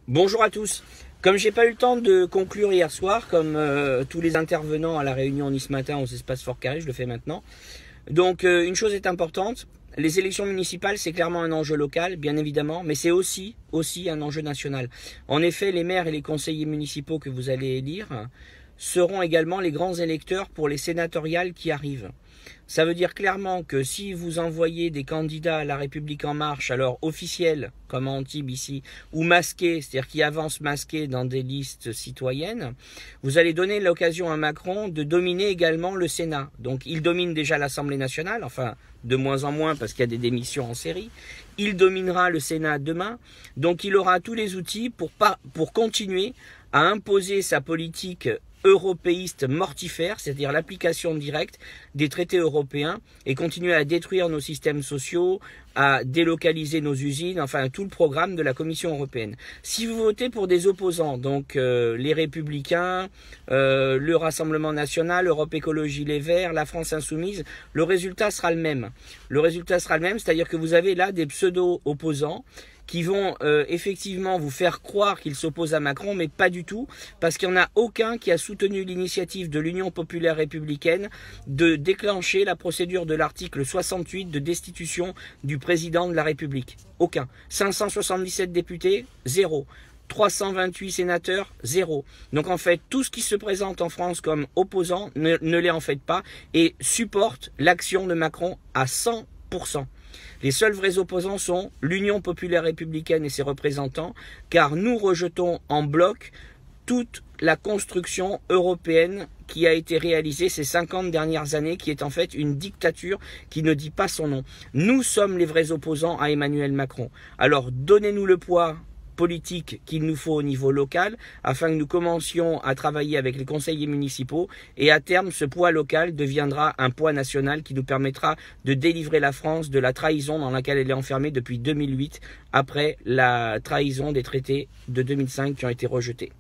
Bonjour à tous. Comme j'ai pas eu le temps de conclure hier soir, comme tous les intervenants à la réunion Nice Matin aux espaces Fort Carré, je le fais maintenant. Donc une chose est importante, les élections municipales c'est clairement un enjeu local, bien évidemment, mais c'est aussi un enjeu national. En effet, les maires et les conseillers municipaux que vous allez élire seront également les grands électeurs pour les sénatoriales qui arrivent. Ça veut dire clairement que si vous envoyez des candidats à la République en marche, alors officiels, comme à Antibes ici, ou masqués, c'est-à-dire qui avancent masqués dans des listes citoyennes, vous allez donner l'occasion à Macron de dominer également le Sénat. Donc il domine déjà l'Assemblée nationale, enfin de moins en moins parce qu'il y a des démissions en série. Il dominera le Sénat demain, donc il aura tous les outils pour continuer à imposer sa politique européiste mortifère, c'est-à-dire l'application directe des traités européens et continuer à détruire nos systèmes sociaux, à délocaliser nos usines, enfin tout le programme de la Commission européenne. Si vous votez pour des opposants, donc les Républicains, le Rassemblement National, Europe Écologie Les Verts, la France Insoumise, le résultat sera le même. Le résultat sera le même, c'est-à-dire que vous avez là des pseudo-opposants qui vont effectivement vous faire croire qu'ils s'opposent à Macron, mais pas du tout, parce qu'il n'y en a aucun qui a soutenu l'initiative de l'Union populaire républicaine de déclencher la procédure de l'article 68 de destitution du président de la République. Aucun. 577 députés, zéro. 328 sénateurs, zéro. Donc en fait, tout ce qui se présente en France comme opposant ne l'est en fait pas et supporte l'action de Macron à 100%. Les seuls vrais opposants sont l'Union populaire républicaine et ses représentants, car nous rejetons en bloc toute la construction européenne qui a été réalisée ces 50 dernières années, qui est en fait une dictature qui ne dit pas son nom. Nous sommes les vrais opposants à Emmanuel Macron. Alors donnez-nous le poids politique qu'il nous faut au niveau local afin que nous commencions à travailler avec les conseillers municipaux et à terme ce poids local deviendra un poids national qui nous permettra de délivrer la France de la trahison dans laquelle elle est enfermée depuis 2008 après la trahison des traités de 2005 qui ont été rejetés.